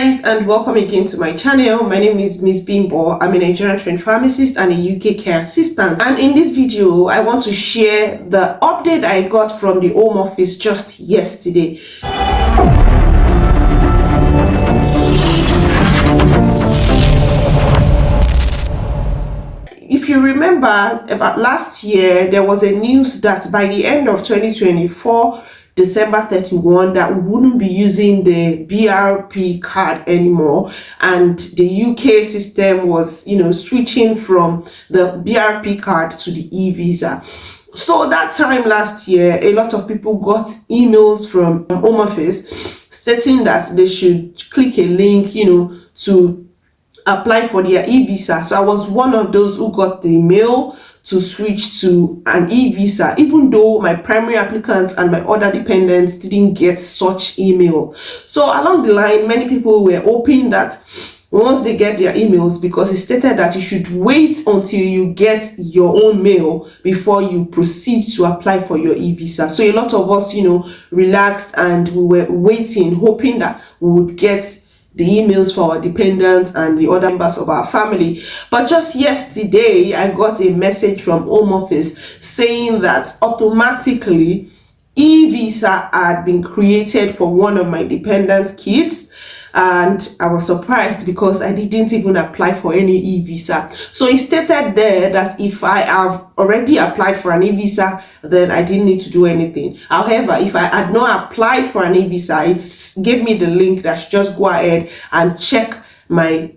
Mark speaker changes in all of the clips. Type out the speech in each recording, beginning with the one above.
Speaker 1: guys, and welcome again to my channel. My name is Miss Bimbo. I'm a Nigerian trained pharmacist and a UK care assistant, and in this video I want to share the update I got from the Home Office just yesterday. If you remember, about last year there was a news that by the end of 2024, December 31, that we wouldn't be using the BRP card anymore, and the UK system was, switching from the BRP card to the evisa. So that time last year, a lot of people got emails from Home Office stating that they should click a link, to apply for their e-visa. So I was one of those who got the mail to switch to an e-visa, even though my primary applicants and my other dependents didn't get such email. So along the line, many people were hoping that once they get their emails, because it stated that you should wait until you get your own mail before you proceed to apply for your e-visa. So a lot of us, relaxed, and we were waiting, hoping that we would get the emails for our dependents and the other members of our family. But just yesterday, I got a message from Home Office saying that automatically e-visa had been created for one of my dependent kids. And I was surprised because I didn't even apply for any e-visa. So it stated there that if I have already applied for an e-visa, then I didn't need to do anything. However, if I had not applied for an e-visa, it gave me the link that just go ahead and check my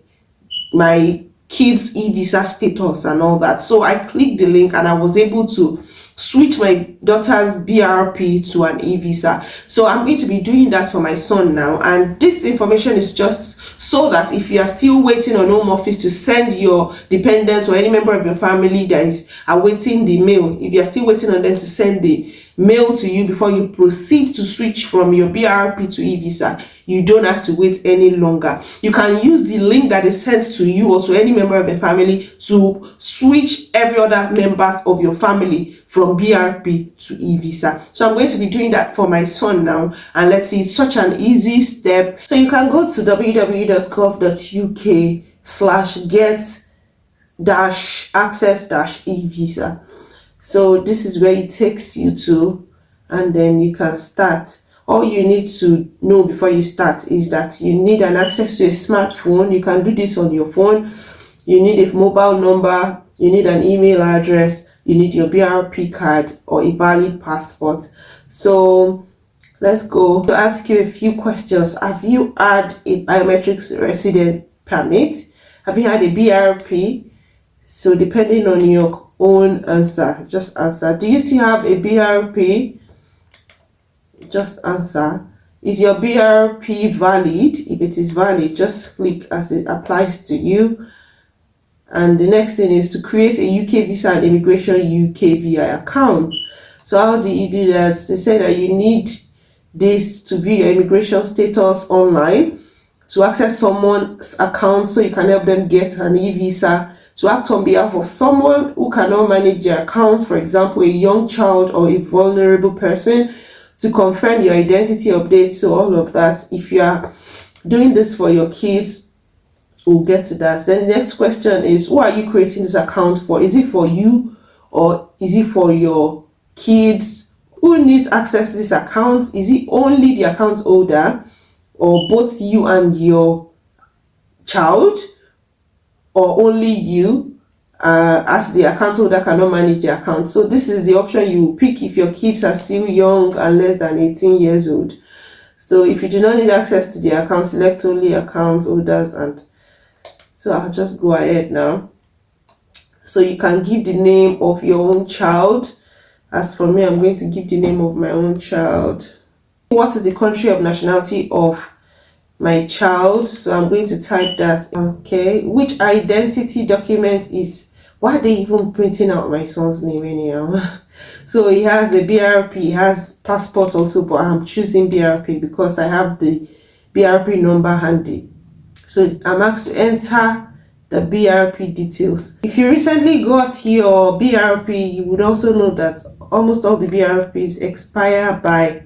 Speaker 1: kids' e-visa status and all that. So I clicked the link and I was able to switch my daughter's BRP to an e-visa. So I'm going to be doing that for my son now, and this information is just so that if you are still waiting on Home Office to send your dependents or any member of your family that is awaiting the mail, if you are still waiting on them to send the mail to you before you proceed to switch from your BRP to e-visa, you don't have to wait any longer. You can use the link that is sent to you or to any member of the family to switch every other member of your family from BRP to e-visa. So I'm going to be doing that for my son now, and let's see, it's such an easy step. So you can go to www.gov.uk/get-access-e-visa. So this is where it takes you to, and then you can start. All you need to know before you start is that you need an access to a smartphone. You can do this on your phone. You need a mobile number, you need an email address, you need your BRP card or a valid passport. So let's go to ask you a few questions. Have you had a biometrics resident permit? Have you had a BRP? So depending on your own answer, just answer. Do you still have a BRP? Just answer. Is your BRP valid? If it is valid, just click as it applies to you. And the next thing is to create a UK visa and immigration UK VI account. So how do you do that? They say that you need this to view your immigration status online, to access someone's account so you can help them get an e-visa, to act on behalf of someone who cannot manage their account, for example, a young child or a vulnerable person, to confirm your identity updates. So all of that, if you are doing this for your kids, we'll get to that. Then the next question is, who are you creating this account for? Is it for you or is it for your kids? Who needs access to this account? Is it only the account holder, or both you and your child, or only you, as the account holder cannot manage the account? So this is the option you pick if your kids are still young and less than 18 years old. So if you do not need access to the account, select only account holders. And so I'll just go ahead now. So you can give the name of your own child. As for me, I'm going to give the name of my own child. What is the country of nationality of my child? So I'm going to type that. Okay, which identity document is, why are they even printing out my son's name anyhow? So he has a BRP, he has passport also, but I'm choosing BRP because I have the BRP number handy. So I'm asked to enter the BRP details. If you recently got your BRP, you would also know that almost all the BRPs expire by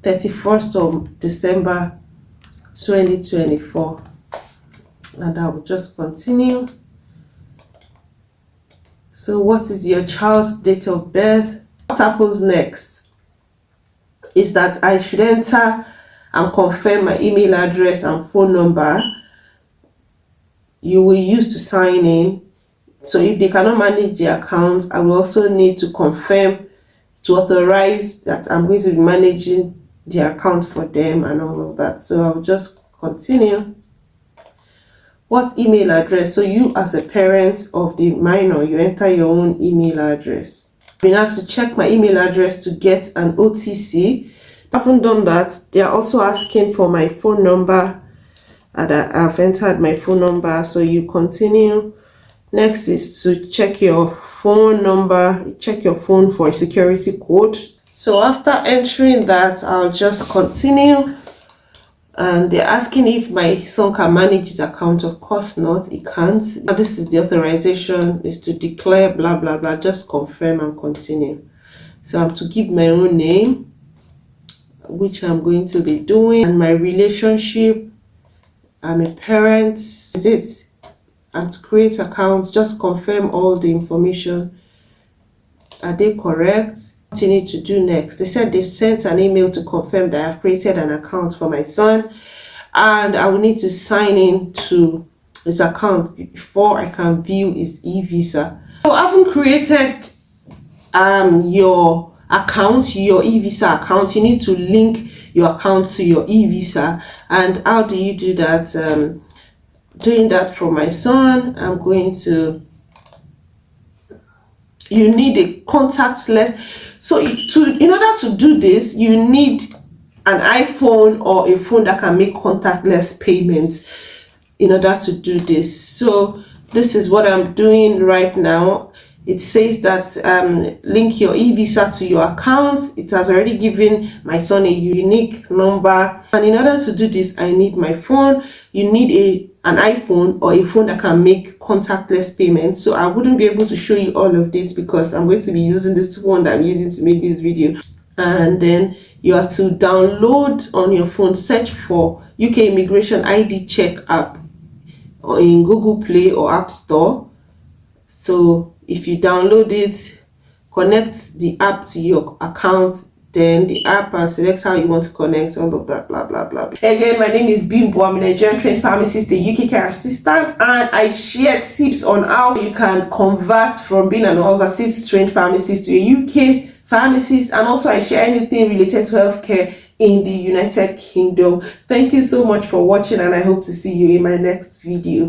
Speaker 1: 31st of December 2024, and I will just continue. So what is your child's date of birth? What happens next is that I should enter and confirm my email address and phone number you will use to sign in. So if they cannot manage the accounts, I will also need to confirm to authorize that I'm going to be managing the account for them and all of that. So I'll just continue. What email address? So you as a parent of the minor, you enter your own email address. I've been asked to check my email address to get an OTC. I haven't done that. They are also asking for my phone number, and I've entered my phone number. So you continue. Next is to check your phone number, check your phone for a security code. So after entering that, I'll just continue. And they're asking if my son can manage his account. Of course not, he can't. Now this is the authorization, is to declare blah blah blah. Just confirm and continue. So I'm to give my own name, which I'm going to be doing, and my relationship. I'm a parent. Is it? And to create accounts, just confirm all the information. Are they correct? What you need to do next? They said they've sent an email to confirm that I've created an account for my son, and I will need to sign in to his account before I can view his evisa. So I haven't created your account, your evisa account. You need to link your account to your evisa. And how do you do that? Doing that for my son, I'm going to, you need a contactless. So in order to do this, you need an iPhone or a phone that can make contactless payments in order to do this. So this is what I'm doing right now. It says that link your evisa to your account. It has already given my son a unique number, and in order to do this, I need my phone. You need an iPhone or a phone that can make contactless payments. So I wouldn't be able to show you all of this because I'm going to be using this phone that I'm using to make this video. And then you have to download on your phone, search for UK Immigration ID Check app or in Google Play or App Store. So if you download it, connect the app to your account, then the app, and select how you want to connect, all of that, blah blah blah. Again, my name is Bimbo. I'm a Nigerian trained pharmacist, a UK care assistant, and I share tips on how you can convert from being an overseas trained pharmacist to a UK pharmacist, and also I share anything related to healthcare in the United Kingdom. Thank you so much for watching, and I hope to see you in my next video.